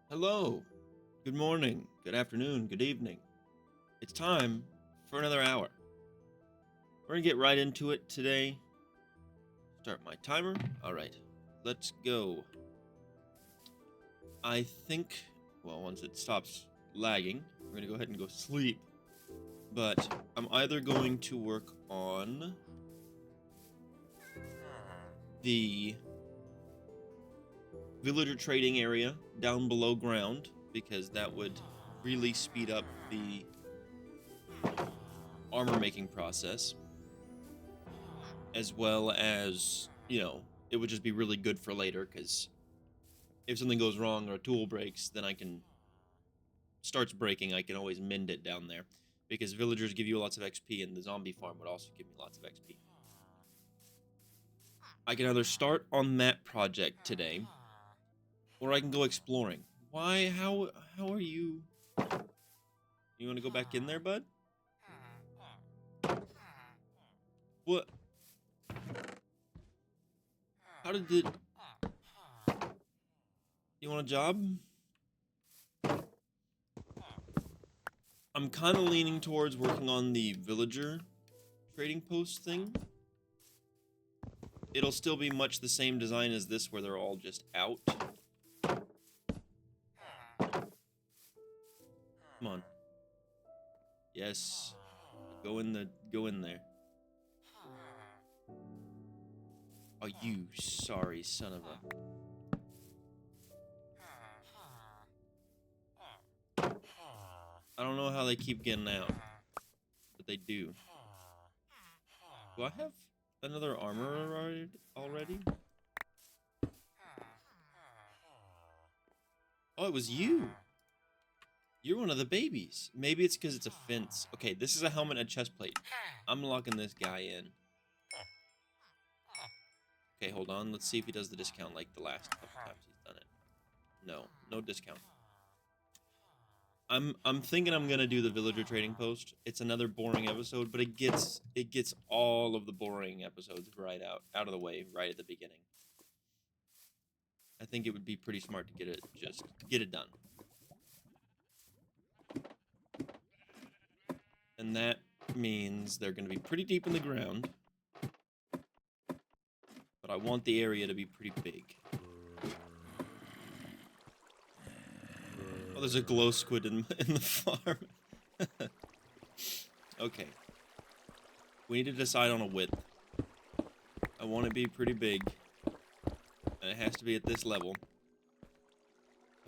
Hello, good morning, good afternoon, good evening. It's time for another hour. We're gonna get right into it today. Start my timer. All right, let's go. I think, well, once it stops lagging, we're gonna go ahead and go sleep. But I'm either going to work on the villager trading area down below ground, because that would really speed up the armor making process, as well as, it would just be really good for later, because if something goes wrong or a tool breaks, then starts breaking, I can always mend it down there. Because villagers give you lots of XP, and the zombie farm would also give me lots of XP. I can either start on that project today, or I can go exploring. Why? How are you? You want to go back in there, bud? What? How did it? You want a job? I'm kind of leaning towards working on the villager trading post thing. It'll still be much the same design as this, where they're all just out. Come on. Yes. Go in there. Oh, you sorry son of a... I don't know how they keep getting out, but they do. Do I have another armor already? Oh, it was you. You're one of the babies. Maybe it's because it's a fence. Okay, this is a helmet and a chest plate. I'm locking this guy in. Okay, hold on. Let's see if he does the discount like the last couple times he's done it. No, no discount. I'm thinking I'm gonna do the villager trading post. It's another boring episode, but it gets all of the boring episodes right out of the way right at the beginning. I think it would be pretty smart to get it done. And that means they're gonna be pretty deep in the ground. But I want the area to be pretty big. Oh, there's a glow squid in the farm. Okay. We need to decide on a width. I want to be pretty big. And it has to be at this level.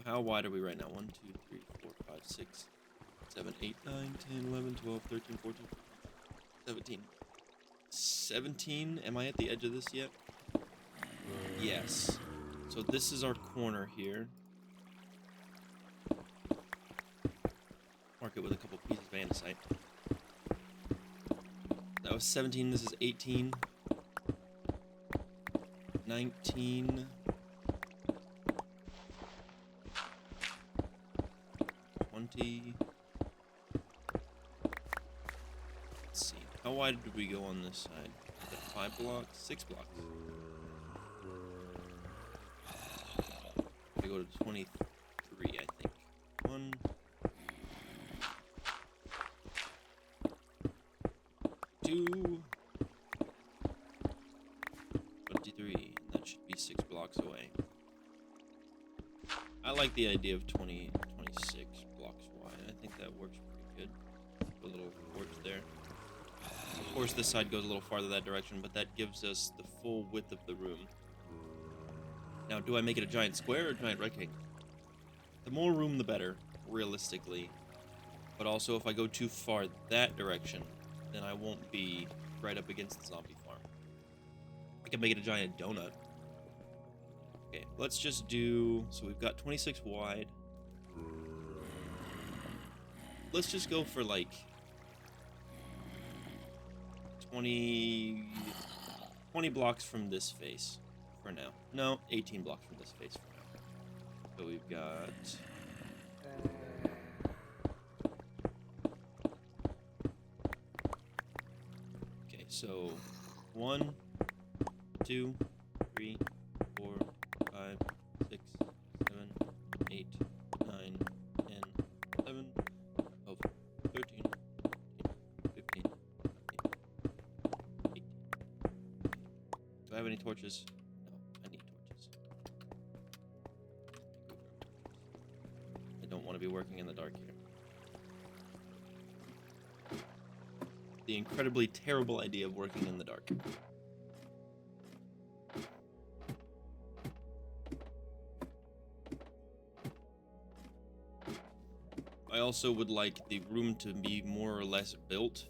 How wide are we right now? 1, 2, 3, 4, 5, 6, 7, 8, 9, 10, 11, 12, 13, 14, 17. 17? Am I at the edge of this yet? Yes. So this is our corner here. Mark it with a couple pieces of andesite. That was 17. This is 18. 19. 20. Let's see. How wide did we go on this side? 5 blocks? 6 blocks. We go to 23, I think. 1. 2. 23. That should be 6 blocks away. I like the idea of 26 blocks wide. I think that works pretty good. A little porch there. Of course, this side goes a little farther that direction, but that gives us the full width of the room. Now, do I make it a giant square or a giant rectangle? The more room, the better, realistically. But also, if I go too far that direction, then I won't be right up against the zombie farm. I can make it a giant donut. Okay, let's just do... So we've got 26 wide. Let's just go for, like... 20 blocks from this face for now. No, 18 blocks from this face for now. So we've got... Okay, so 1, 2, 3, 4, 5, 6, 7, 8, torches? No, I need torches. I don't want to be working in the dark here. The incredibly terrible idea of working in the dark. I also would like the room to be more or less built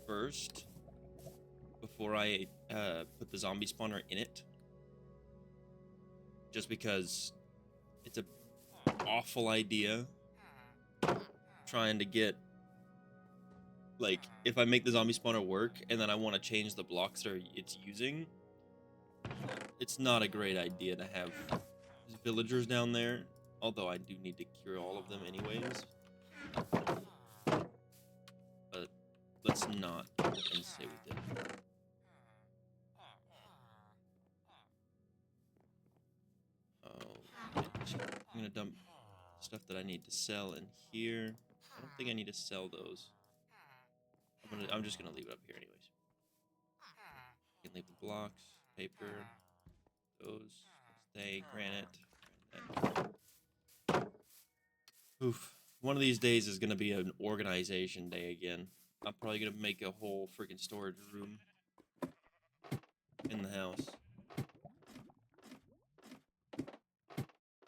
first before I put the zombie spawner in it. Just because it's a awful idea trying to get, like, if I make the zombie spawner work and then I want to change the blocks that it's using, it's not a great idea to have villagers down there, although I do need to cure all of them anyways. But let's not and say we did. Oh, I'm gonna dump stuff that I need to sell in here. I don't think I need to sell those. I'm just gonna leave it up here anyways. You can leave the blocks, paper, those stay, granite. Oof. One of these days is gonna be an organization day again. I'm probably gonna make a whole freaking storage room in the house.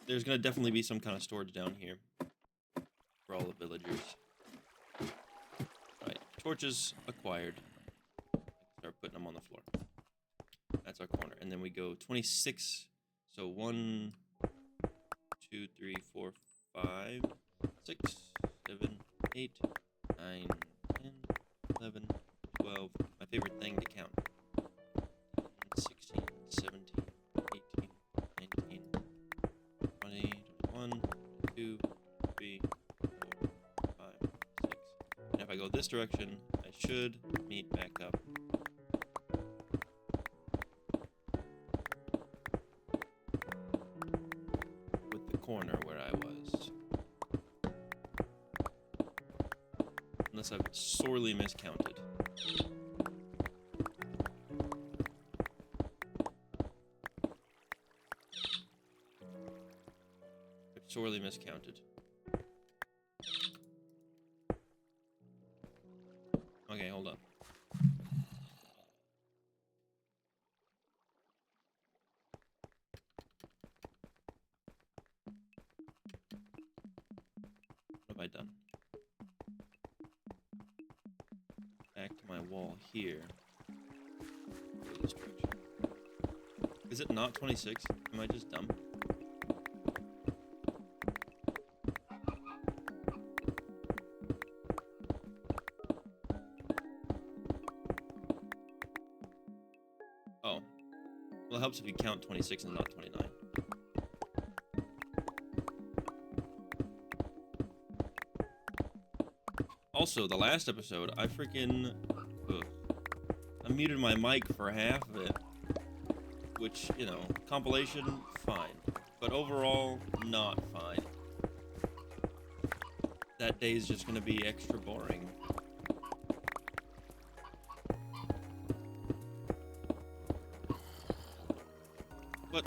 There's gonna definitely be some kind of storage down here for all the villagers. Right, torches acquired. Start putting them on the floor. That's our corner, and then we go 26. So 1, 2, 3, 4, 5, 6, 7, 8, 9, 10, 11, 12. My favorite thing to count. 16, 17, 18, 19, 20, 21, 22, 23, 24, 5, 6. And if I go this direction, I should meet back up. With the corner where I was. Unless I've sorely miscounted. Sorely miscounted. Okay, hold on. What have I done? Back to my wall here. Go this direction. Is it not 26? Am I just dumb? Oh. Well, it helps if you count 26 and not 29. Also, the last episode, I freaking... I muted my mic for half of it. Which, you know, compilation, fine. But overall, not fine. That day is just gonna be extra boring. But...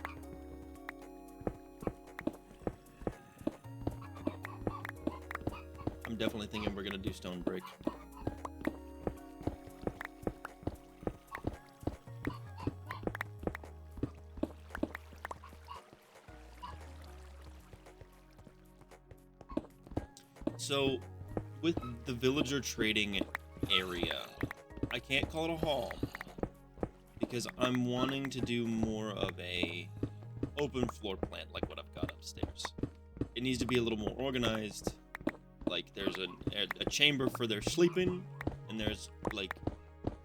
I'm definitely thinking we're gonna do stone brick. So, with the villager trading area, I can't call it a hall because I'm wanting to do more of a open floor plan like what I've got upstairs. It needs to be a little more organized. Like there's a chamber for their sleeping, and there's like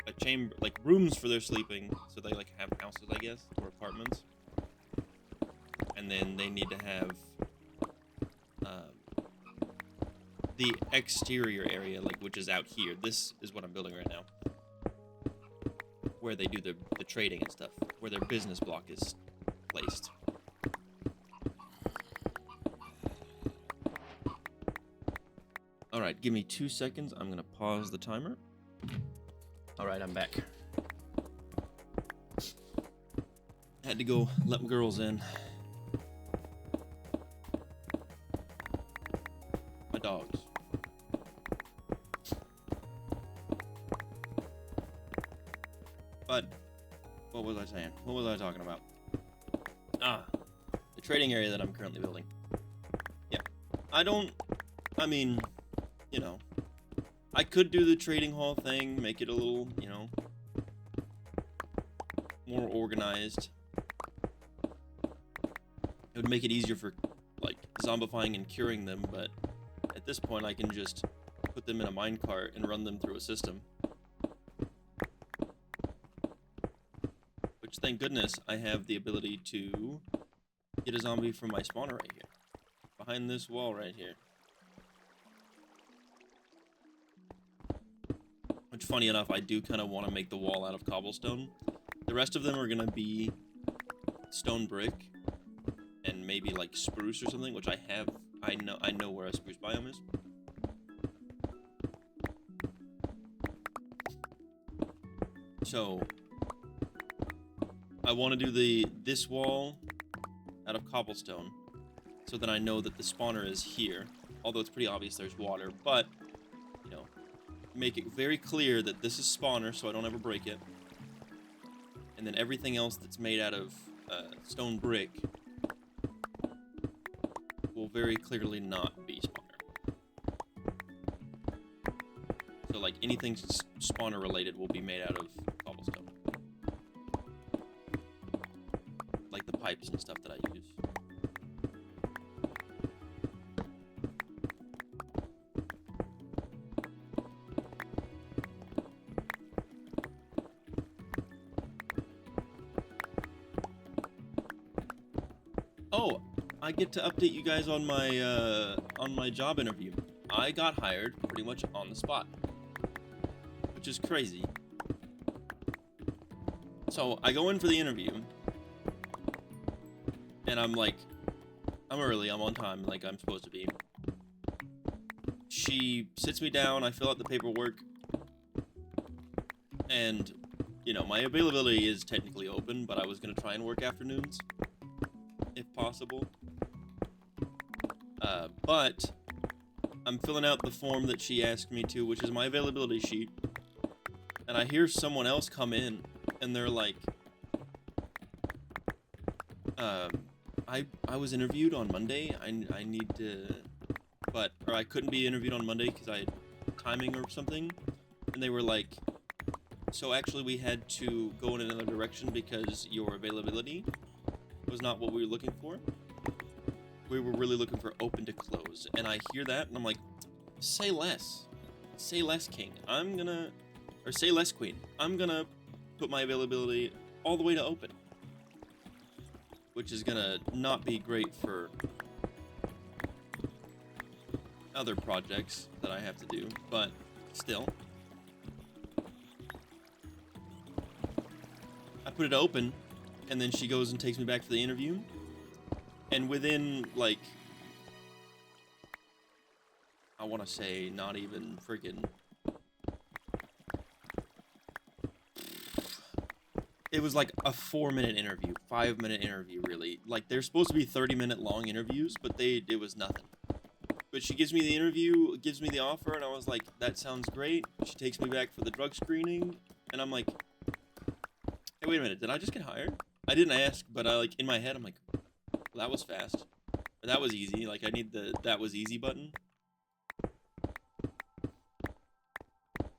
a chamber, like rooms for their sleeping, so they like have houses, I guess, or apartments. And then they need to have the exterior area, like which is out here. This is what I'm building right now, where they do the trading and stuff, where their business block is placed. All right, give me 2 seconds. I'm gonna pause the timer. All right, I'm back. Had to go let girls in. My dogs. But what was I saying? What was I talking about? The trading area that I'm currently building. Yeah. I mean, you know, I could do the trading hall thing, make it a little, you know, more organized. It would make it easier for, like, zombifying and curing them, but at this point I can just put them in a minecart and run them through a system. Which, thank goodness, I have the ability to get a zombie from my spawner right here. Behind this wall right here. Which, funny enough, I do kind of want to make the wall out of cobblestone. The rest of them are going to be stone brick and maybe like spruce or something, which I know where a spruce biome is. So I want to do this wall out of cobblestone so that I know that the spawner is here. Although it's pretty obvious there's water, but you know, make it very clear that this is spawner so I don't ever break it. And then everything else that's made out of stone brick will very clearly not be spawner. So like anything spawner related will be made out of cobblestone. Like the pipes and stuff that I use. Oh, I get to update you guys on my job interview. I got hired pretty much on the spot, which is crazy. So I go in for the interview, and I'm like, I'm early, I'm on time, like I'm supposed to be. She sits me down, I fill out the paperwork, and, you know, my availability is technically open, but I was gonna try and work afternoons, if possible. But I'm filling out the form that she asked me to, which is my availability sheet, and I hear someone else come in, and they're like, I was interviewed on Monday, I need to, or I couldn't be interviewed on Monday because I had timing or something, and they were like, so actually we had to go in another direction because your availability was not what we were looking for. We were really looking for open to close. And I hear that, and I'm like, say less. Say less, king. Say less, queen. I'm gonna put my availability all the way to open. Which is gonna not be great for other projects that I have to do, but still. I put it open, and then she goes and takes me back for the interview. And within, like, I want to say not even friggin'... It was like a 4-minute interview, 5-minute interview, really. Like, they're supposed to be 30-minute long interviews, but it was nothing. But she gives me the interview, gives me the offer, and I was like, that sounds great. She takes me back for the drug screening, and I'm like, hey, wait a minute, did I just get hired? I didn't ask, but in my head, I'm like, well, that was fast. Or that was easy. Like, I need the that was easy button.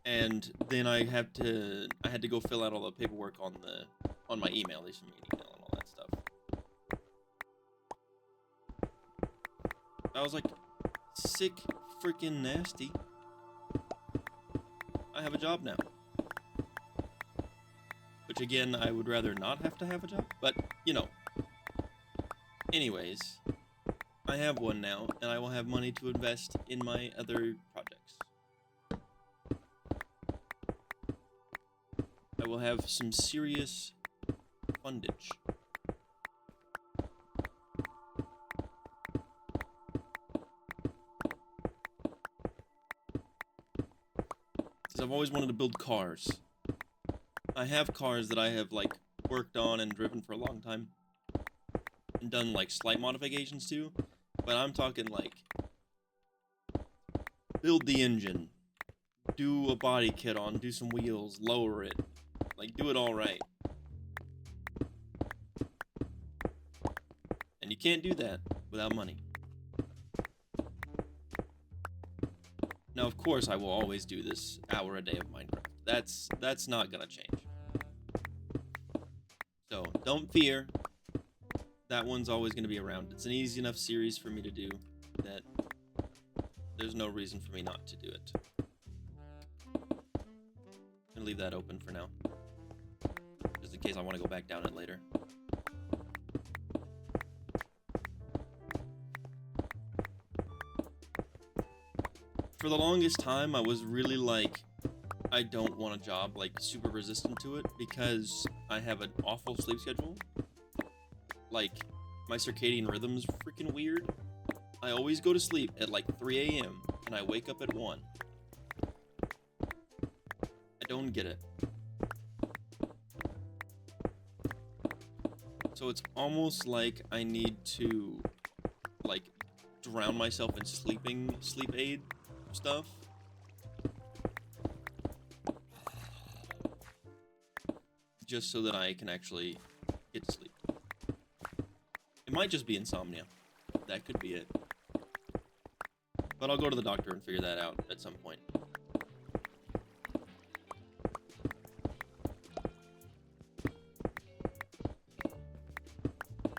And then I had to go fill out all the paperwork on my email. They sent me an email and all that stuff. I was like, sick freaking nasty. I have a job now. Which, again, I would rather not have to have a job. But, you know. Anyways, I have one now, and I will have money to invest in my other projects. I will have some serious fundage. Because I've always wanted to build cars. I have cars that I have, like, worked on and driven for a long time, and done like slight modifications to, but I'm talking like build the engine, do a body kit on, do some wheels, lower it, like do it all right. And you can't do that without money. Now, of course, I will always do this hour a day of Minecraft. That's not gonna change. So don't fear. That one's always gonna be around. It's an easy enough series for me to do that there's no reason for me not to do it. I'm gonna leave that open for now, just in case I want to go back down it later. For the longest time, I was really like, I don't want a job, like, super resistant to it, because I have an awful sleep schedule. Like, my circadian rhythm's freaking weird. I always go to sleep at, like, 3 a.m., and I wake up at 1. I don't get it. So it's almost like I need to, like, drown myself in sleep aid stuff. Just so that I can actually get to sleep. It might just be insomnia. That could be it. But I'll go to the doctor and figure that out at some point.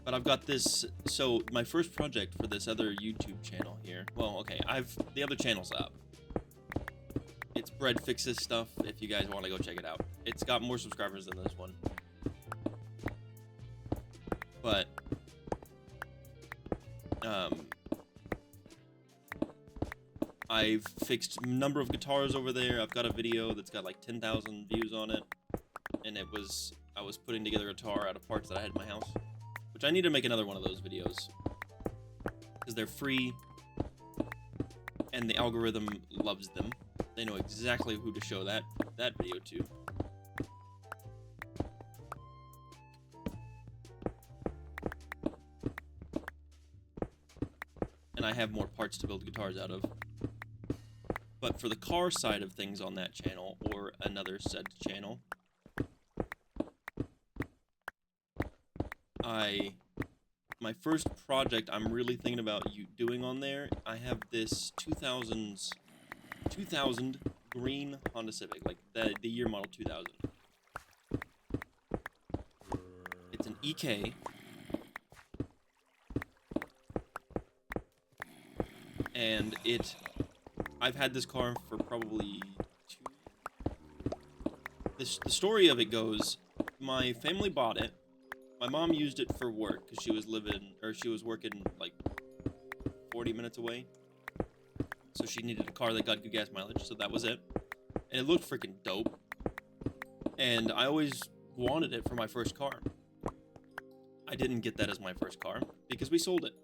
But I've got this, so my first project for this other YouTube channel here, well, okay, the other channel's up. It's Bread Fixes stuff, if you guys want to go check it out. It's got more subscribers than this one. But, I've fixed a number of guitars over there. I've got a video that's got like 10,000 views on it. And I was putting together a guitar out of parts that I had in my house. Which I need to make another one of those videos. Because they're free. And the algorithm loves them. They know exactly who to show that video to. And I have more parts to build guitars out of. But for the car side of things on that channel, or another said channel, my first project I'm really thinking about doing on there, I have this 2000 green Honda Civic, like the year model 2000. It's an EK. And I've had this car for probably 2 years. The story of it goes, my family bought it. My mom used it for work because she was working like 40 minutes away. So she needed a car that got good gas mileage, so that was it. And it looked freaking dope. And I always wanted it for my first car. I didn't get that as my first car because we sold it.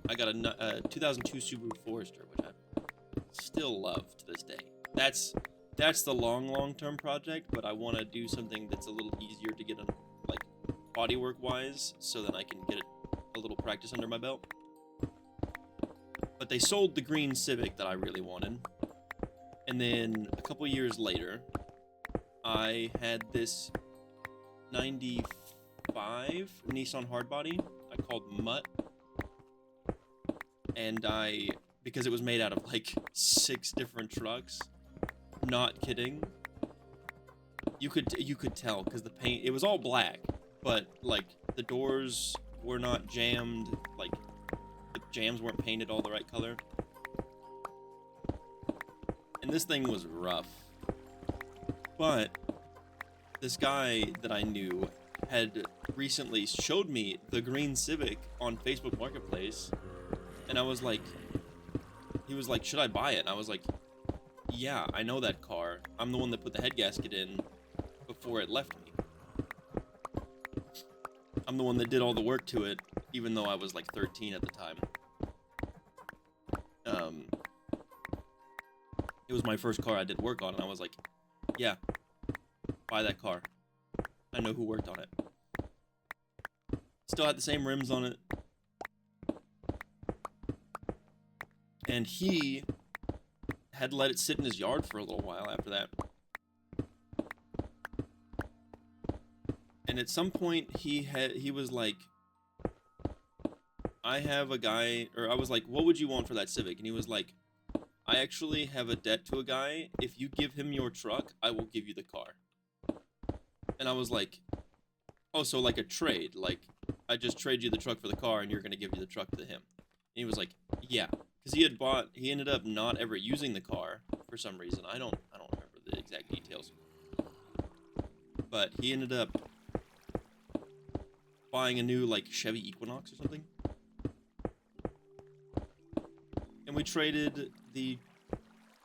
I got a 2002 Subaru Forester, which I still love to this day. That's the long-term project, but I want to do something that's a little easier to get on, like, bodywork wise, so that I can get a little practice under my belt. But they sold the green Civic that I really wanted. And then a couple years later, I had this 95 Nissan Hardbody I called Mutt. And because it was made out of like 6 different trucks, not kidding, you could tell because the paint, it was all black, but like the doors were not jammed, like the jams weren't painted all the right color. And this thing was rough. But this guy that I knew had recently showed me the green Civic on Facebook Marketplace. And I was like, he was like, should I buy it? And I was like, yeah, I know that car. I'm the one that put the head gasket in before it left me. I'm the one that did all the work to it, even though I was like 13 at the time. It was my first car I did work on, and I was like, yeah, buy that car. I know who worked on it. Still had the same rims on it. And he had let it sit in his yard for a little while after that. And at some point, he was like, I have a guy, or I was like, what would you want for that Civic? And he was like, I actually have a debt to a guy. If you give him your truck, I will give you the car. And I was like, oh, so like a trade. Like, I just trade you the truck for the car, and you're going to give you the truck to him. And he was like, yeah. Because he ended up not ever using the car for some reason. I don't remember the exact details. But he ended up buying a new, like, Chevy Equinox or something. And we traded the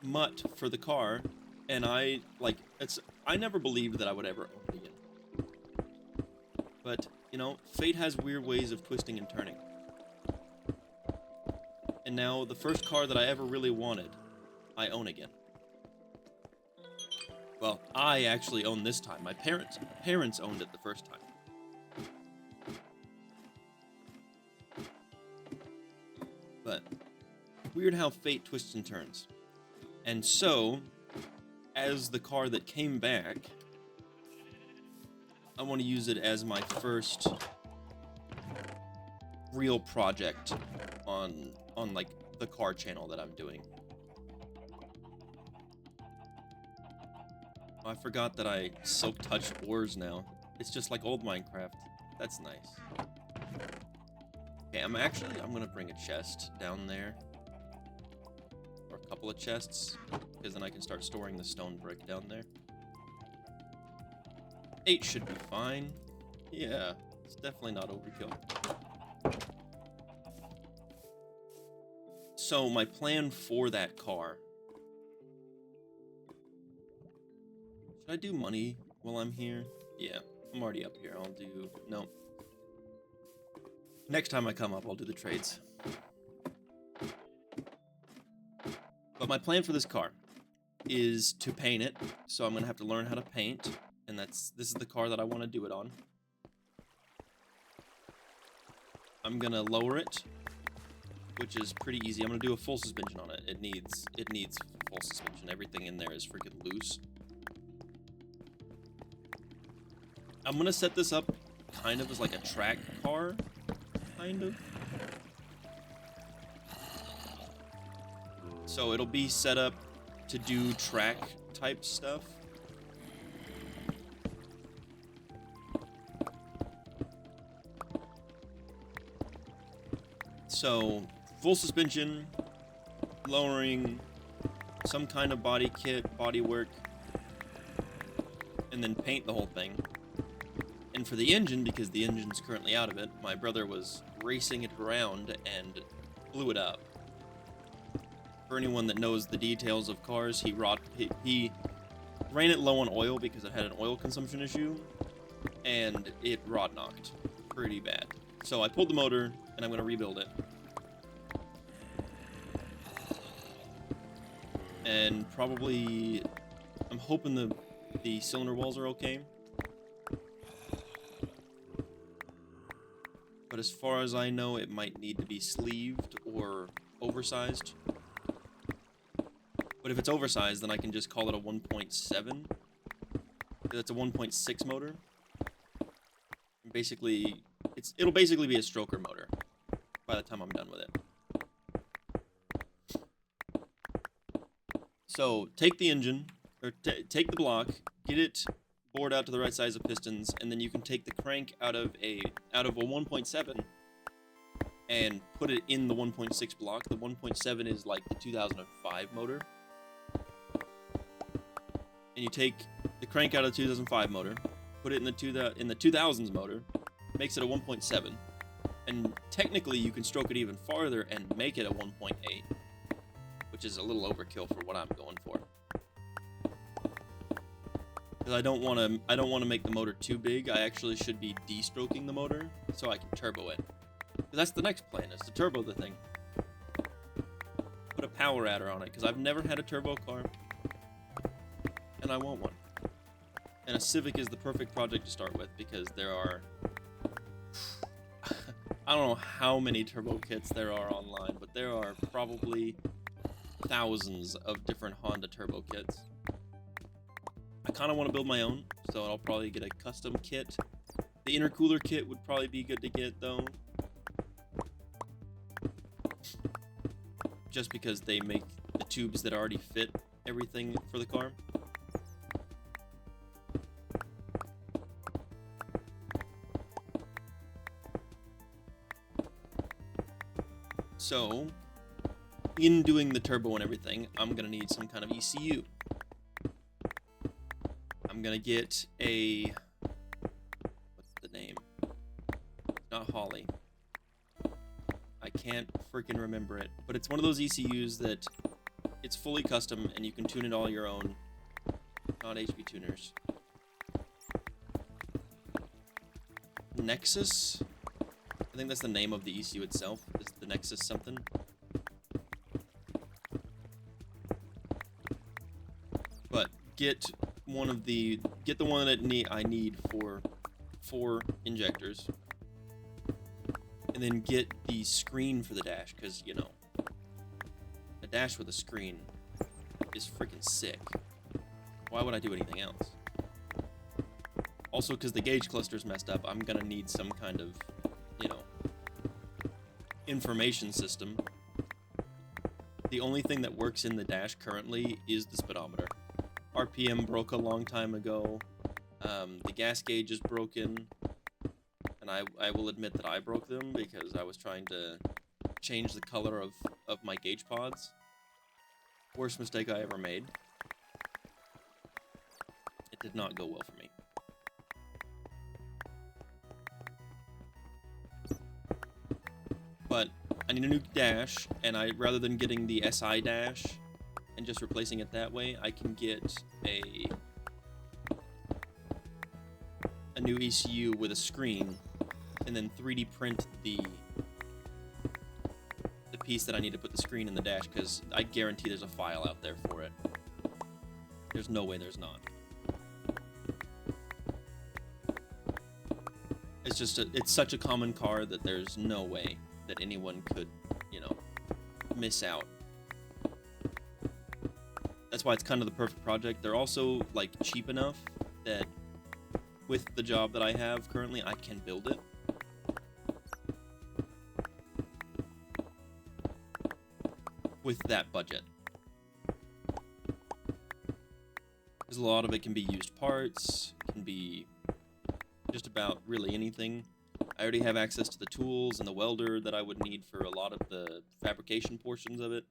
Mutt for the car, and I never believed that I would ever own it again. But, you know, fate has weird ways of twisting and turning. And now, the first car that I ever really wanted, I own again. Well, I actually own this time. My parents owned it the first time. But weird how fate twists and turns. And so, as the car that came back, I want to use it as my first real project on like the car channel that I'm doing. Oh, I forgot that I silk touch ores now. It's just like old Minecraft. That's nice. Okay, I'm gonna bring a chest down there. Or a couple of chests, because then I can start storing the stone brick down there. 8 should be fine. Yeah, it's definitely not overkill. So my plan for that car. Should I do money while I'm here? Yeah, I'm already up here. No. Next time I come up, I'll do the trades. But my plan for this car is to paint it. So I'm going to have to learn how to paint. And this is the car that I want to do it on. I'm going to lower it, which is pretty easy. I'm going to do a full suspension on it. It needs full suspension. Everything in there is freaking loose. I'm going to set this up kind of as like a track car. Kind of. So it'll be set up to do track type stuff. So full suspension, lowering, some kind of body kit, body work, and then paint the whole thing. And for the engine, because the engine's currently out of it, my brother was racing it around and blew it up. For anyone that knows the details of cars, he ran it low on oil because it had an oil consumption issue, and it rod knocked pretty bad. So I pulled the motor, and I'm going to rebuild it. And probably, I'm hoping the cylinder walls are okay. But as far as I know, it might need to be sleeved or oversized. But if it's oversized, then I can just call it a 1.7. That's a 1.6 motor. Basically, it'll basically be a stroker motor by the time I'm done with it. So take the engine, or take the block, get it bored out to the right size of pistons, and then you can take the crank out of a 1.7 and put it in the 1.6 block. The 1.7 is like the 2005 motor. And you take the crank out of the 2005 motor, put it in the 2000s motor, makes it a 1.7, and technically you can stroke it even farther and make it a 1.8, which is a little overkill for what I'm going for. Because I don't want to make the motor too big. I actually should be de-stroking the motor so I can turbo it. Because that's the next plan, is to turbo the thing. Put a power adder on it, because I've never had a turbo car. And I want one. And a Civic is the perfect project to start with, because there are... I don't know how many turbo kits there are online, but there are probably thousands of different Honda turbo kits. I kind of want to build my own, so I'll probably get a custom kit. The intercooler kit would probably be good to get, though. Just because they make the tubes that already fit everything for the car. So, in doing the turbo and everything, I'm gonna need some kind of ECU. I'm gonna get a... what's the name? Not Holly. I can't freaking remember it. But it's one of those ECUs that it's fully custom and you can tune it all your own. Not HB tuners. Nexus? I think that's the name of the ECU itself. Is the Nexus something? But get the one that I need for 4 injectors. And then get the screen for the dash, because, you know, a dash with a screen is freaking sick. Why would I do anything else? Also, because the gauge cluster's messed up, I'm gonna need some kind of, you know, information system. The only thing that works in the dash currently is the speedometer. RPM broke a long time ago. The gas gauge is broken. And I will admit that I broke them because I was trying to change the color of my gauge pods. Worst mistake I ever made. It did not go well for me. But I need a new dash, and rather than getting the SI dash and just replacing it that way, I can get a new ECU with a screen, and then 3D print the piece that I need to put the screen in the dash, because I guarantee there's a file out there for it. There's no way there's not. It's just it's such a common car that there's no way that anyone could, you know, miss out. That's why it's kind of the perfect project. They're also, like, cheap enough that with the job that I have currently, I can build it. With that budget. Because a lot of it can be used parts, can be just about really anything. I already have access to the tools and the welder that I would need for a lot of the fabrication portions of it.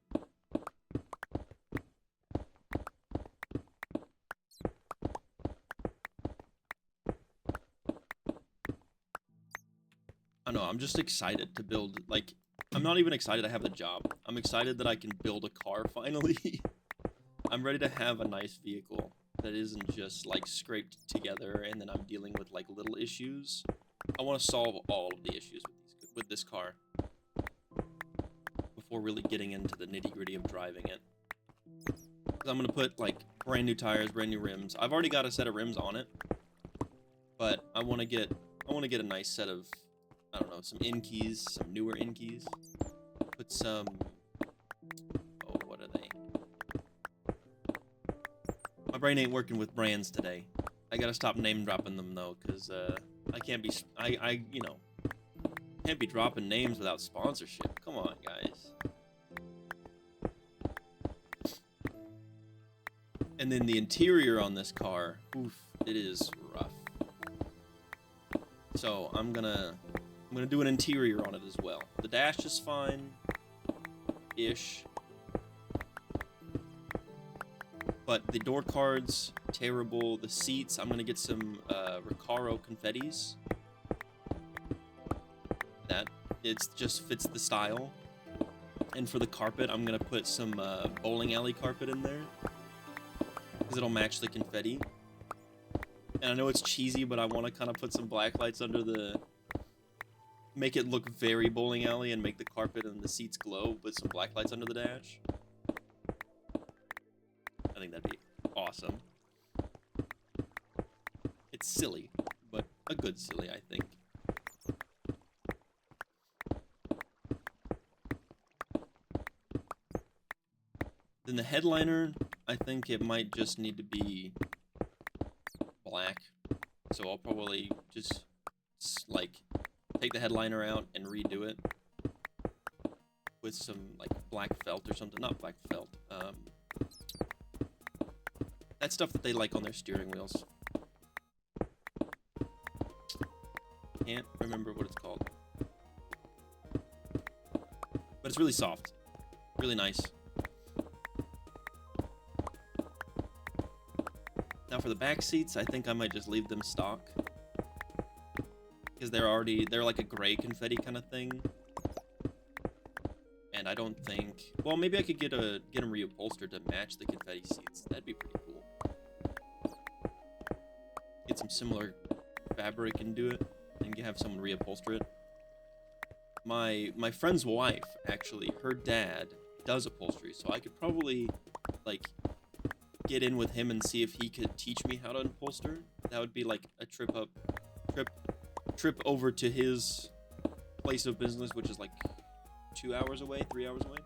I know, I'm just excited to build, like, I'm not even excited to have the job. I'm excited that I can build a car finally. I'm ready to have a nice vehicle that isn't just, like, scraped together and then I'm dealing with, like, little issues. I want to solve all of the issues with this car before really getting into the nitty-gritty of driving it. 'Cause I'm going to put, like, brand new tires, brand new rims. I've already got a set of rims on it, but I want to get a nice set of, I don't know, some in-keys, some newer in-keys. Put some, oh, what are they? My brain ain't working with brands today. I gotta stop name dropping them though, cause I can't be, you know, can't be dropping names without sponsorship. Come on, guys. And then the interior on this car, oof, it is rough. So I'm gonna do an interior on it as well. The dash is fine-ish. But the door cards, terrible. The seats, I'm gonna get some Recaro confettis. That, it just fits the style. And for the carpet, I'm gonna put some bowling alley carpet in there, because it'll match the confetti. And I know it's cheesy, but I want to kind of put some black lights under the... Make it look very bowling alley and make the carpet and the seats glow with some black lights under the dash. I think that'd be awesome. It's silly, but a good silly, I think. Then the headliner, I think it might just need to be black. So I'll probably just, like, take the headliner out and redo it with some, like, black felt or something. Not black felt. That stuff that they like on their steering wheels. Can't remember what it's called. But it's really soft. Really nice. Now for the back seats, I think I might just leave them stock. Because they're like a gray confetti kind of thing. And I don't think... Well, maybe I could get them reupholstered to match the confetti seats. That'd be pretty cool. Get some similar fabric and do it. And have someone reupholster it. My friend's wife, actually, her dad does upholstery. So I could probably, like, get in with him and see if he could teach me how to upholster. That would be like a trip over to his place of business, which is like 2 hours away, 3 hours away.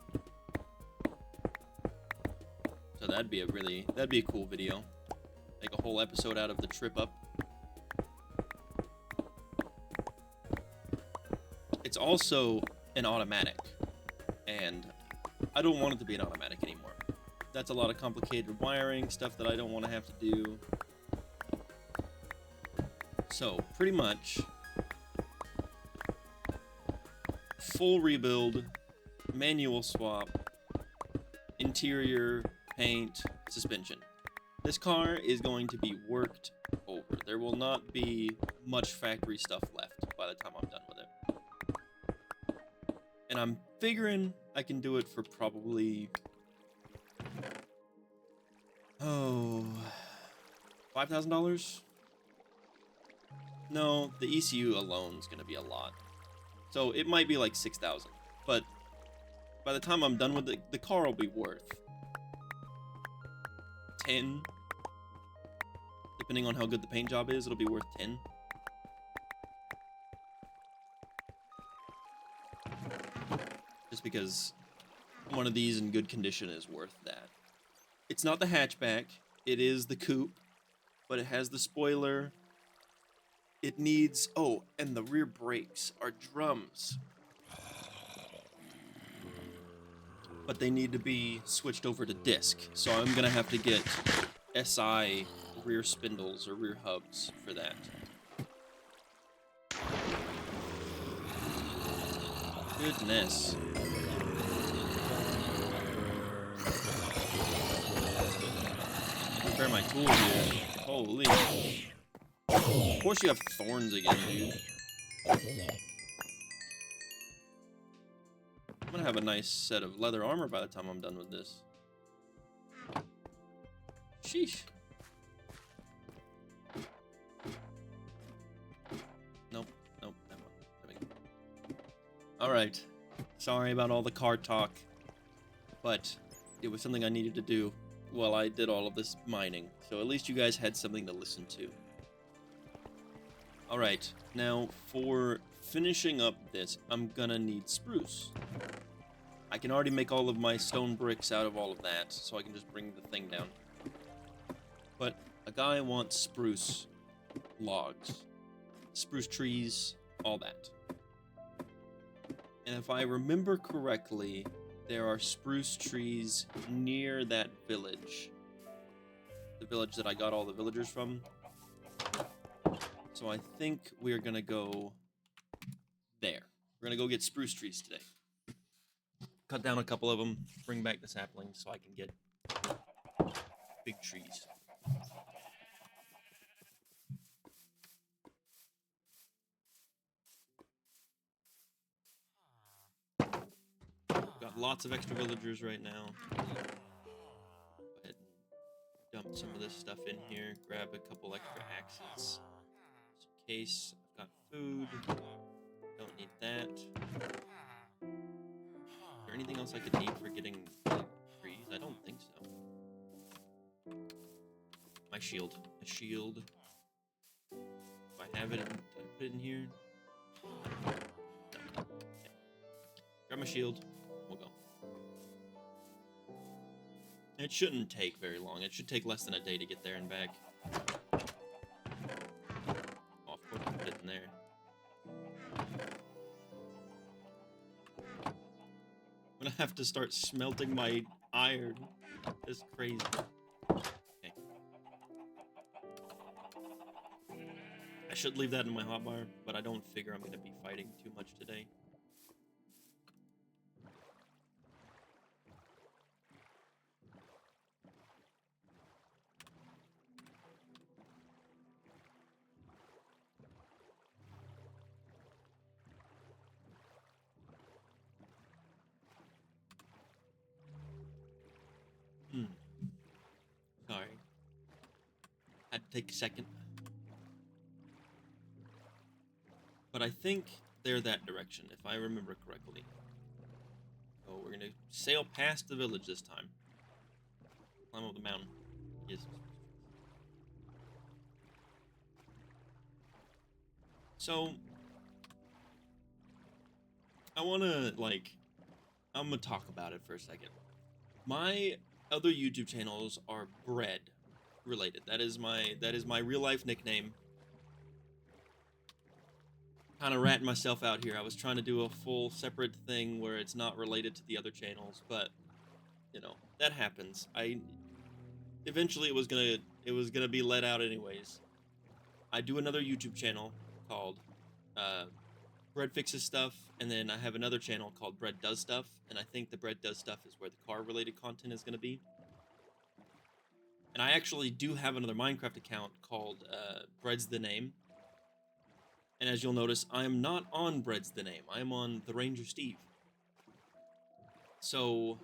So that'd be a cool video. Make a whole episode out of the trip up. It's also an automatic, and I don't want it to be an automatic anymore. That's a lot of complicated wiring, stuff that I don't want to have to do. So, pretty much, full rebuild, manual swap, interior, paint, suspension. This car is going to be worked over. There will not be much factory stuff left by the time I'm done with it. And I'm figuring I can do it for probably... $5,000? No, the ECU alone is going to be a lot. So it might be like 6,000. But by the time I'm done with it, the car will be worth 10. Depending on how good the paint job is, it'll be worth 10. Just because one of these in good condition is worth that. It's not the hatchback, it is the coupe, but it has the spoiler. It needs, oh, and the rear brakes are drums. But they need to be switched over to disc, so I'm gonna have to get SI rear spindles or rear hubs for that. Goodness. Repair my tools here. Holy. Of course you have thorns again, dude. I'm gonna have a nice set of leather armor by the time I'm done with this. Sheesh. Nope, never mind. Alright. Sorry about all the car talk. But it was something I needed to do while I did all of this mining. So at least you guys had something to listen to. Alright, now for finishing up this, I'm gonna need spruce. I can already make all of my stone bricks out of all of that, so I can just bring the thing down. But a guy wants spruce logs, spruce trees, all that. And if I remember correctly, there are spruce trees near that village. The village that I got all the villagers from. So I think we're gonna go there. We're gonna go get spruce trees today. Cut down a couple of them, bring back the saplings so I can get big trees. Got lots of extra villagers right now. Go ahead and dump some of this stuff in here. Grab a couple extra axes. Just in case. I've got food. Don't need that. Is there anything else I could need for getting trees? I don't think so. My shield. A shield. Do I have it? Did I put it in here? No. Okay. Grab my shield. We'll go. It shouldn't take very long. It should take less than a day to get there and back. Oh, of course I put it in there. I'm gonna have to start smelting my iron. That's crazy. Okay. I should leave that in my hotbar, but I don't figure I'm gonna be fighting too much today. Sorry. Had to take a second. But I think they're that direction, if I remember correctly. Oh, we're gonna sail past the village this time. Climb up the mountain. Yes. So, I wanna, like, I'm gonna talk about it for a second. My other YouTube channels are bread related. That is my real life nickname. Kind of ratting myself out here. I was trying to do a full separate thing where it's not related to the other channels, but you know, that happens. Eventually it was gonna be let out anyways. I do another YouTube channel called Bread Fixes Stuff, and then I have another channel called Bread Does Stuff, and I think the Bread Does Stuff is where the car related content is gonna be. And I actually do have another Minecraft account called Bread's the Name. And as you'll notice, I am not on Bread's the Name. I am on the Ranger Steve. So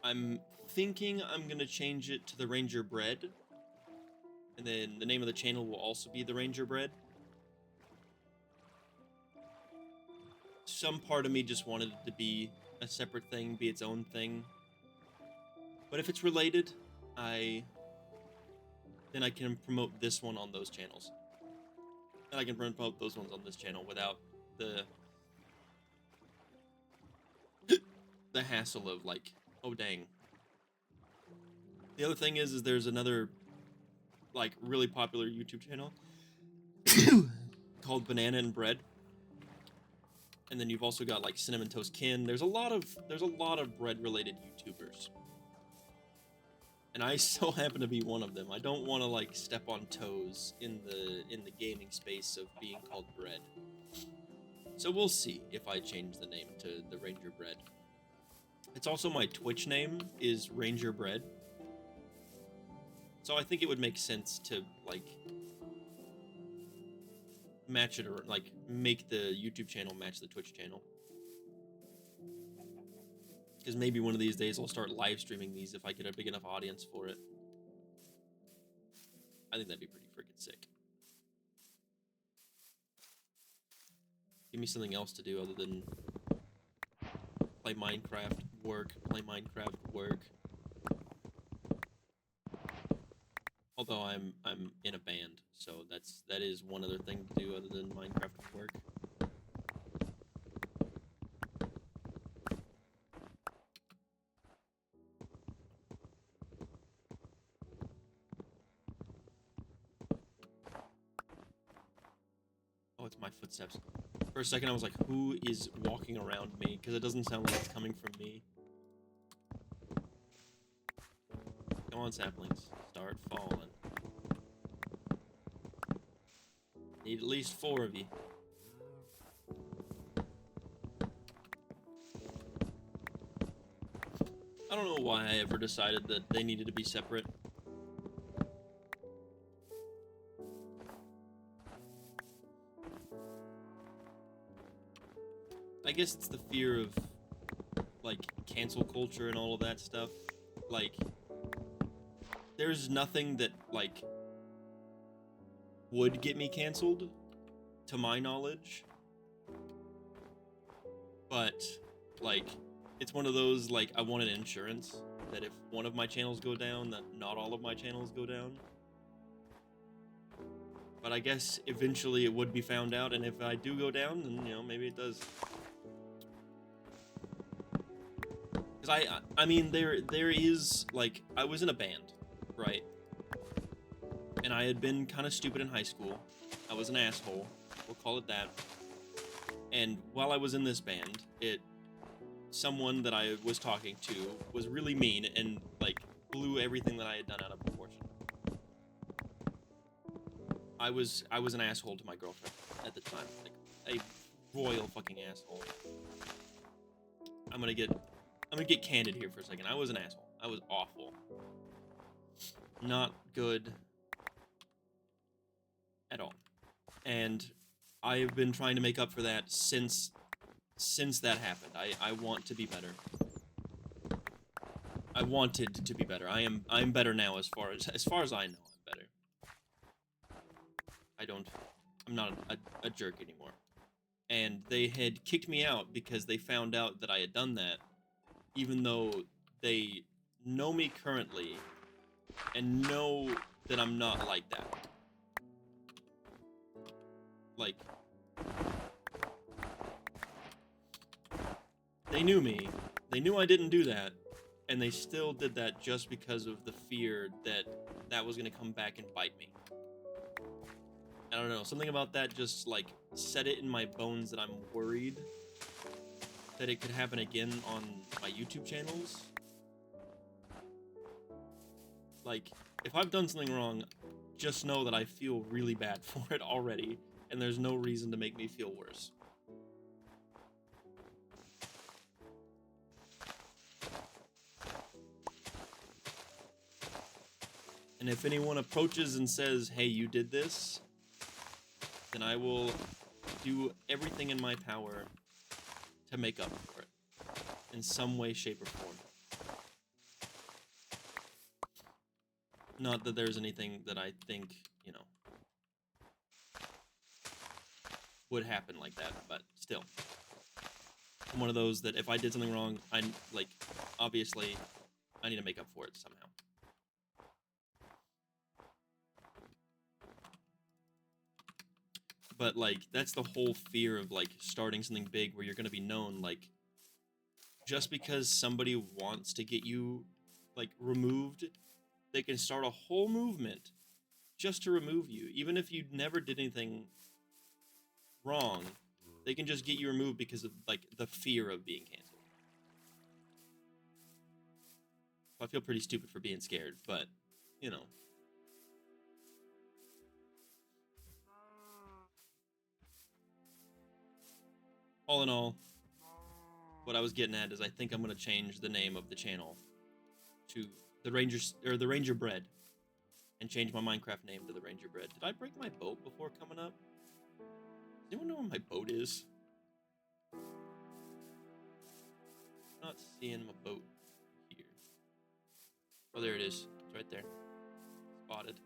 I'm thinking I'm gonna change it to the Ranger Bread. And then the name of the channel will also be the Ranger Bread. Some part of me just wanted it to be a separate thing, be its own thing. But if it's related, then I can promote this one on those channels. And I can promote those ones on this channel without the hassle of like, oh dang. The other thing is there's another like really popular YouTube channel called Banana and Bread. And then you've also got like Cinnamon Toast Kin. There's a lot of bread related YouTubers. And I so happen to be one of them. I don't want to like step on toes in the gaming space of being called Bread. So we'll see if I change the name to the Ranger Bread. It's also my Twitch name is Ranger Bread. So I think it would make sense to like match it, or like make the YouTube channel match the Twitch channel. Because maybe one of these days I'll start live streaming these if I get a big enough audience for it. I think that'd be pretty freaking sick. Give me something else to do other than play Minecraft, work, play Minecraft, work. Although I'm in a band, so that is one other thing to do other than Minecraft and work. Oh, it's my footsteps. For a second I was like, who is walking around me? Because it doesn't sound like it's coming from me. Come on, saplings. Start falling. Need at least 4 of you. I don't know why I ever decided that they needed to be separate. I guess it's the fear of, like, cancel culture and all of that stuff. Like, there's nothing that, like, would get me canceled, to my knowledge. But, like, it's one of those, like, I want an insurance that if one of my channels go down, that not all of my channels go down. But I guess eventually it would be found out, and if I do go down, then, you know, maybe it does. Because I mean, there is, like, I was in a band, right? And I had been kind of stupid in high school. I was an asshole. We'll call it that. And while I was in this band, someone that I was talking to was really mean and, like, blew everything that I had done out of proportion. I was an asshole to my girlfriend at the time, like a royal fucking asshole. I'm gonna get candid here for a second. I was an asshole. I was awful. Not good at all. And I've been trying to make up for that since that happened. I want to be better. I wanted to be better. I'm better now as far as I know. I'm better. I'm not a jerk anymore. And they had kicked me out because they found out that I had done that, even though they know me currently and know that I'm not like that. Like, they knew me, they knew I didn't do that, and they still did that just because of the fear that that was gonna come back and bite me. I don't know, something about that just, like, set it in my bones that I'm worried that it could happen again on my YouTube channels. Like, if I've done something wrong, just know that I feel really bad for it already, and there's no reason to make me feel worse. And if anyone approaches and says, hey, you did this, then I will do everything in my power to make up for it in some way, shape, or form. Not that there's anything that I think, you know, would happen like that, but still. I'm one of those that if I did something wrong, obviously, I need to make up for it somehow. But, like, that's the whole fear of, like, starting something big where you're gonna be known, like, just because somebody wants to get you, like, removed, they can start a whole movement just to remove you. Even if you never did anything wrong, they can just get you removed because of, like, the fear of being canceled. I feel pretty stupid for being scared, but, you know. All in all, what I was getting at is I think I'm gonna change the name of the channel to the Ranger Bread, and change my Minecraft name to the Ranger Bread. Did I break my boat before coming up? Does anyone know where my boat is? Not seeing my boat here. Oh, there it is. It's right there. Spotted.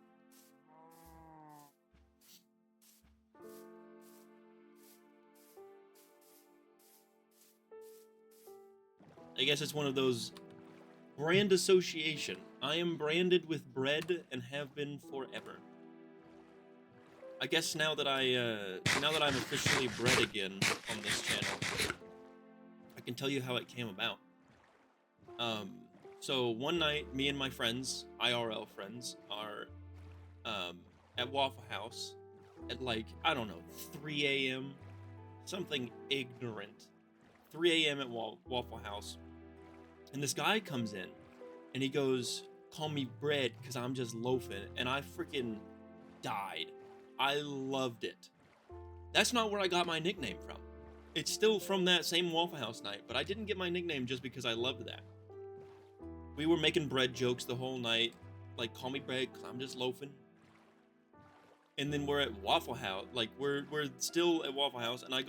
I guess it's one of those brand association. I am branded with bread and have been forever. I guess now that I'm officially bread again on this channel, I can tell you how it came about. So one night, me and my friends, IRL friends, are at Waffle House at, like, I don't know, 3 a.m. Something ignorant. 3 a.m. at Waffle House. And this guy comes in, and he goes, call me bread, because I'm just loafing. And I freaking died. I loved it. That's not where I got my nickname from. It's still from that same Waffle House night, but I didn't get my nickname just because I loved that. We were making bread jokes the whole night, like, call me bread, because I'm just loafing. And then we're at Waffle House, like, we're still at Waffle House, and we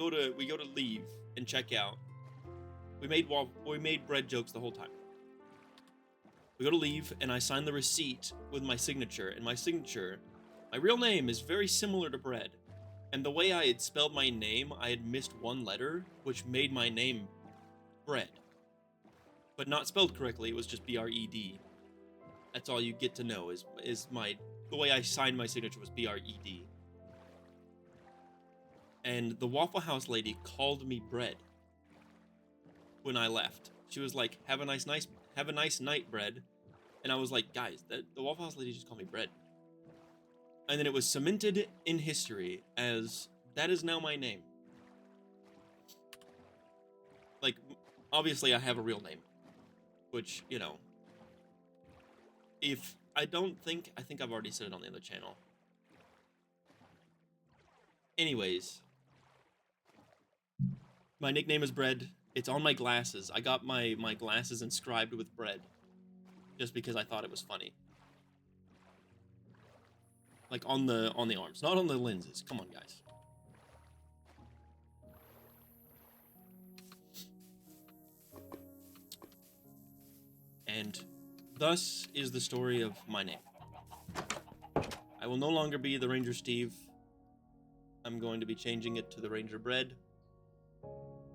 go to leave and check out. We made bread jokes the whole time. We go to leave, and I sign the receipt with my signature, and my real name is very similar to bread. And the way I had spelled my name, I had missed one letter, which made my name bread. But not spelled correctly, it was just B-R-E-D. That's all you get to know, is the way I signed my signature was B-R-E-D. And the Waffle House lady called me bread when I left. She was like, have a nice night, bread. And I was like, guys, the Waffle House lady just called me bread. And then it was cemented in history as that is now my name. Like, obviously I have a real name, which, you know, if I think I've already said it on the other channel. Anyways, my nickname is Bread. It's on my glasses. I got my glasses inscribed with bread just because I thought it was funny. Like on the arms, not on the lenses. Come on, guys. And thus is the story of my name. I will no longer be the Ranger Steve. I'm going to be changing it to the Ranger Bread.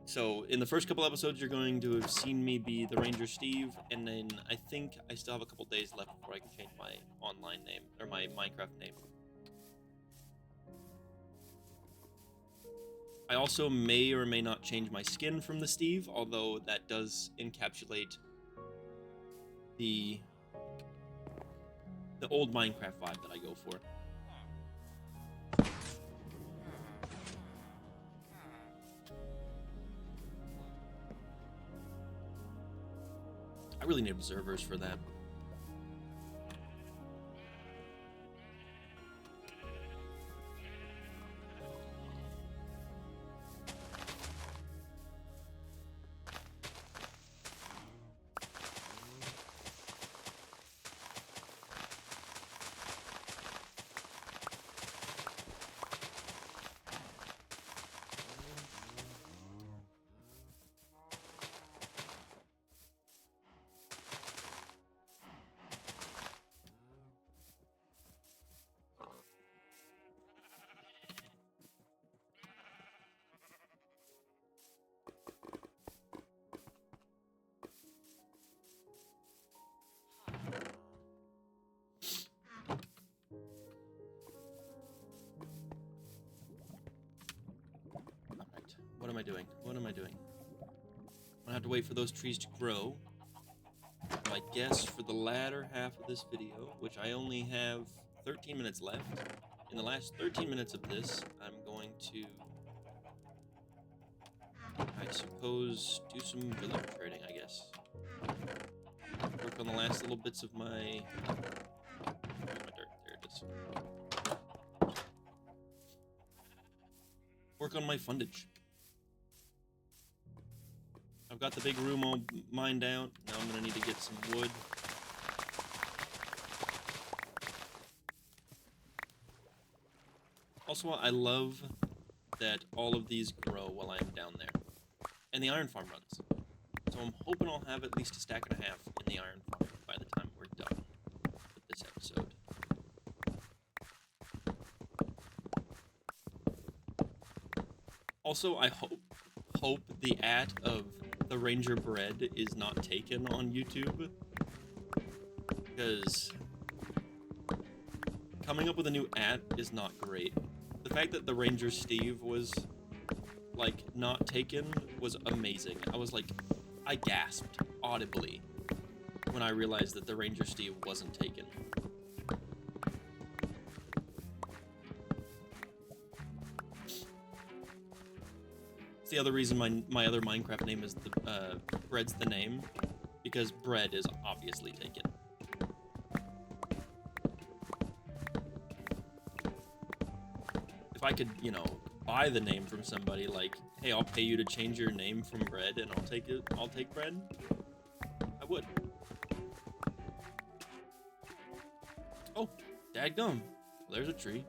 So in the first couple episodes, you're going to have seen me be the Ranger Steve, and then I think I still have a couple days left before I can change my online name, or my Minecraft name. I also may or may not change my skin from the Steve, although that does encapsulate the old Minecraft vibe that I go for. I really need observers for that. What am I doing? What am I doing? I'm gonna have to wait for those trees to grow. So I guess for the latter half of this video, which I only have 13 minutes left, in the last 13 minutes of this, I'm going to, I suppose, do some village trading, I guess. Work on the last little bits of my dirt. There it is. Work on my fundage. I've got the big room all mined out. Now I'm gonna need to get some wood. Also, I love that all of these grow while I'm down there. And the iron farm runs. So I'm hoping I'll have at least a stack and a half in the iron farm by the time we're done with this episode. Also, I hope the of the Ranger Bread is not taken on YouTube, because coming up with a new is not great. The fact that the Ranger Steve was like not taken was amazing. I was like, I gasped audibly when I realized that the Ranger Steve wasn't taken. It's the other reason my other Minecraft name is the Bread's the name, because bread is obviously taken. If I could, you know, buy the name from somebody, like, hey, I'll pay you to change your name from Bread and I'll take bread, I would. Oh, dadgum. There's a tree.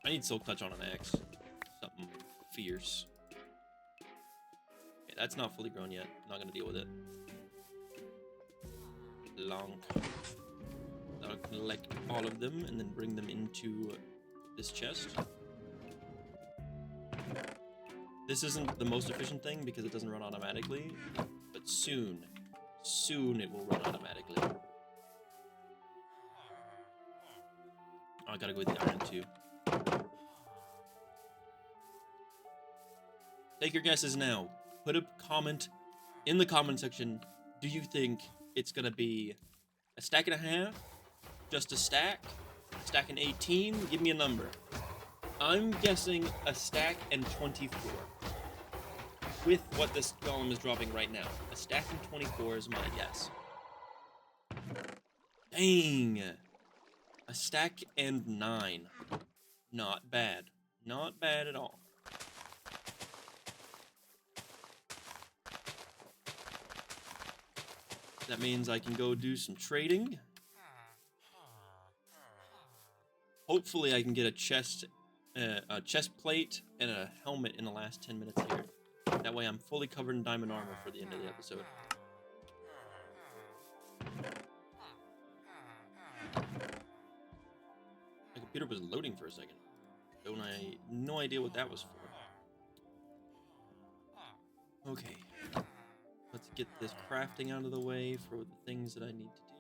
I need Silk Touch on an axe. Something fierce. Okay, that's not fully grown yet. I'm not gonna deal with it. Long. I'll collect all of them and then bring them into this chest. This isn't the most efficient thing because it doesn't run automatically, but soon it will run automatically. Oh, I gotta go with the iron too. Take your guesses now. put a comment in the comment section. Do you think it's gonna be a stack and a half? Just a stack? Stack and 18? Give me a number. I'm guessing a stack and 24. With what this golem is dropping right now. A stack and 24 is my guess. Dang! A stack and 9. Not bad. Not bad at all. That means I can go do some trading. Hopefully I can get a chest plate and a helmet in the last 10 minutes here. That way I'm fully covered in diamond armor for the end of the episode. My computer was loading for a second. No idea what that was for. Okay. Let's get this crafting out of the way for the things that I need to do.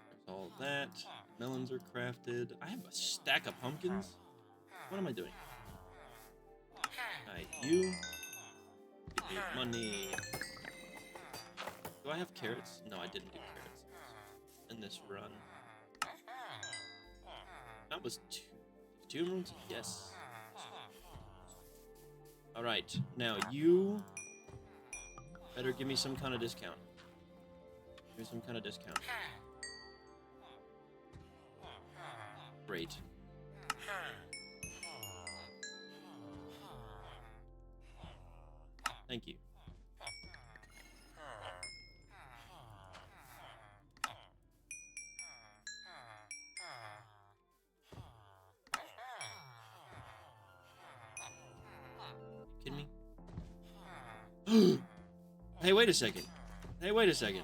There's all that. Melons are crafted. I have a stack of pumpkins. What am I doing? Alright, you. Give me money. Do I have carrots? No, I didn't do carrots in this run. That was two emeralds? Yes. Alright, now you better give me some kind of discount. Give me some kind of discount. Great. Thank you. Kidding me? Hey, wait a second. Hey, wait a second.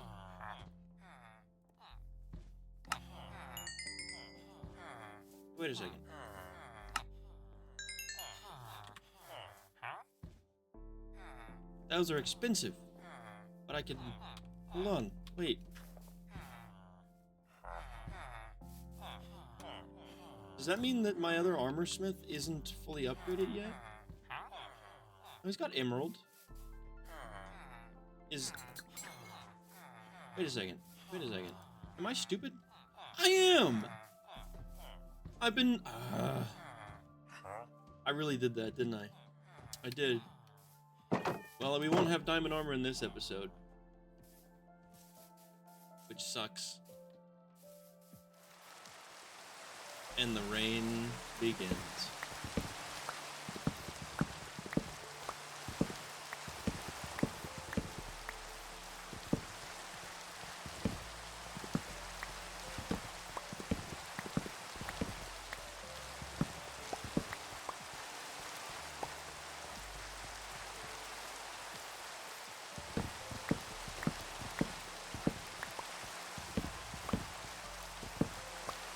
Wait a second. Those are expensive. But I can... Hold on. Wait. Does that mean that my other armor smith isn't fully upgraded yet? Oh, he's got emerald. Wait a second. Wait a second. Am I stupid? I am! I've been... I really did that, didn't I? I did. Well, we won't have diamond armor in this episode. Which sucks. And the rain begins.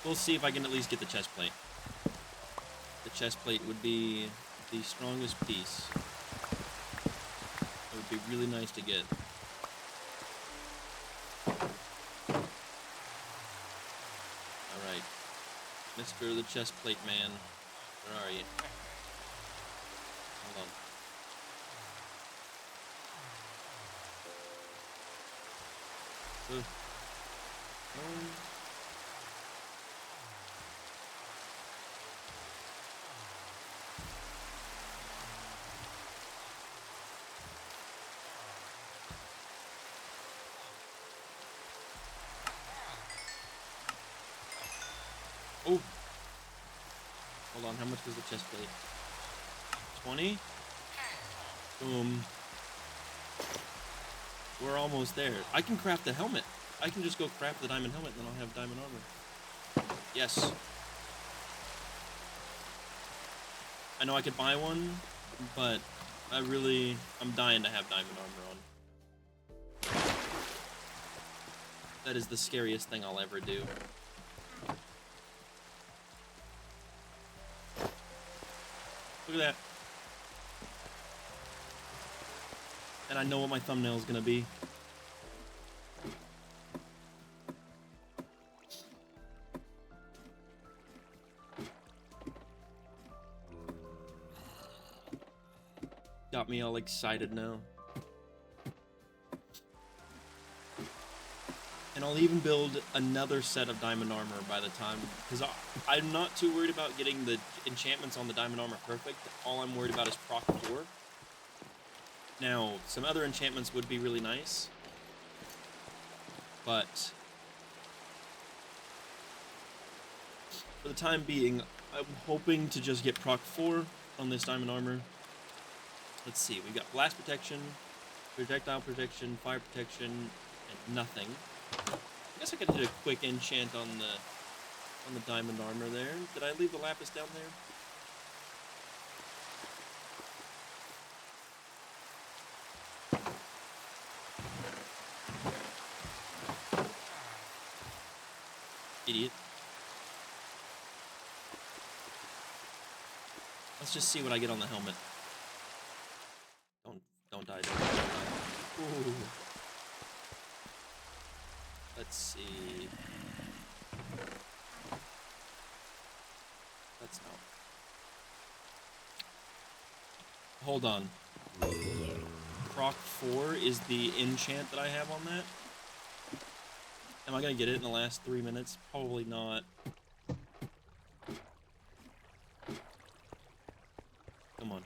We'll see if I can at least get the chest plate. The chest plate would be the strongest piece. It would be really nice to get. Alright. Mr. the chest plate man. Where are you? Hold on. Oh! Hold on, how much was the chest plate? 20? Boom. We're almost there. I can craft the helmet. I can just go craft the diamond helmet and then I'll have diamond armor. Yes. I know I could buy one, but I'm dying to have diamond armor on. That is the scariest thing I'll ever do. Look at that. And I know what my thumbnail is gonna be. got me all excited now. And I'll even build another set of diamond armor by the time, because I'm not too worried about getting the enchantments on the diamond armor perfect. All I'm worried about is proc 4. Now, some other enchantments would be really nice, but for the time being, I'm hoping to just get proc 4 on this diamond armor. Let's see, we got blast protection, projectile protection, fire protection, and nothing. I guess I could hit a quick enchant on the diamond armor there. Did I leave the lapis down there? Idiot. Let's just see what I get on the helmet. Don't die. Ooh. Let's see. That's not. Hold on. Proc 4 is the enchant that I have on that. Am I gonna get it in the last 3 minutes? Probably not. Come on.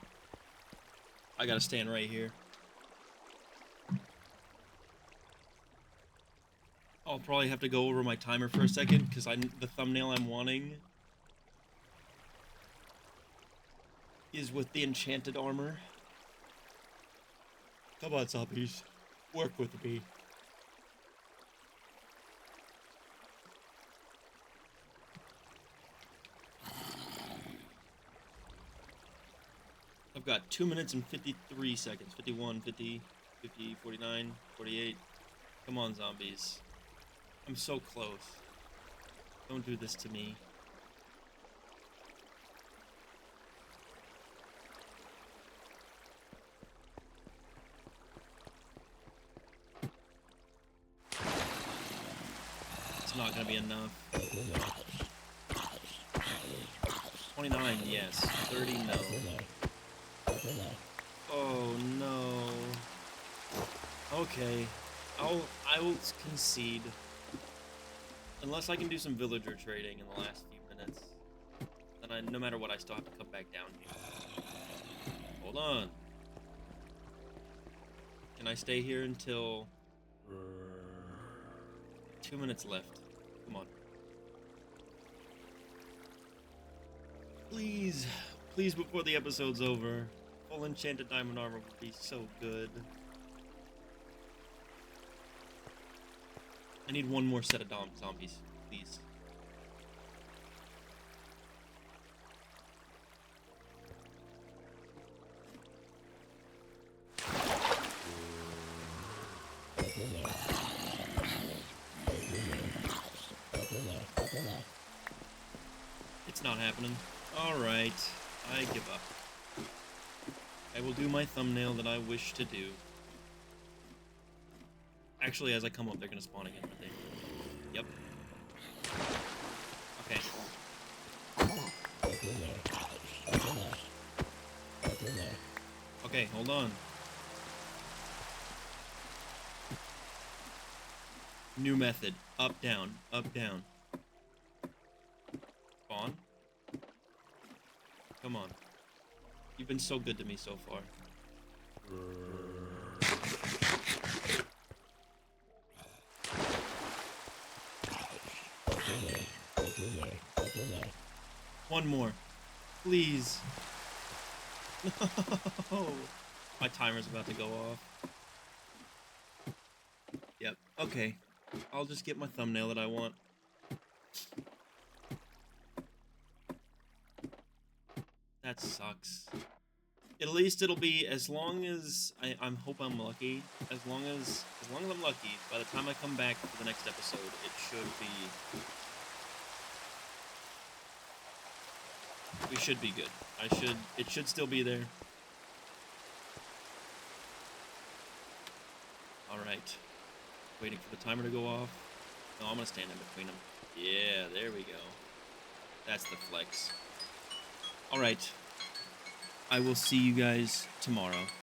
I gotta stand right here. I'll probably have to go over my timer for a second, because the thumbnail I'm wanting is with the enchanted armor. Come on, zombies. Work with me. I've got 2 minutes and 53 seconds. 51, 50, 50, 49, 48. Come on, zombies. I'm so close. Don't do this to me. It's not gonna be enough. 29, yes. 30, no. Oh no. Okay. I will concede. Unless I can do some villager trading in the last few minutes. Then no matter what, I still have to come back down here. Hold on. Can I stay here until 2 minutes left? Come on. Please. Please, before the episode's over. Full enchanted diamond armor would be so good. I need one more set of zombies, please. It's not happening. Alright, I give up. I will do my thumbnail that I wish to do. Actually, as I come up, they're gonna spawn again, aren't they? Yep. Okay. Okay, hold on. New method. Up, down. Up, down. Spawn. Come on. You've been so good to me so far. One more. Please. No. My timer's about to go off. Yep. Okay. I'll just get my thumbnail that I want. That sucks. At least it'll be, as long as I hope I'm lucky. As long as I'm lucky, by the time I come back for the next episode, it should be. We should be good. It should still be there. Alright. Waiting for the timer to go off. No, I'm gonna stand in between them. Yeah, there we go. That's the flex. Alright. I will see you guys tomorrow.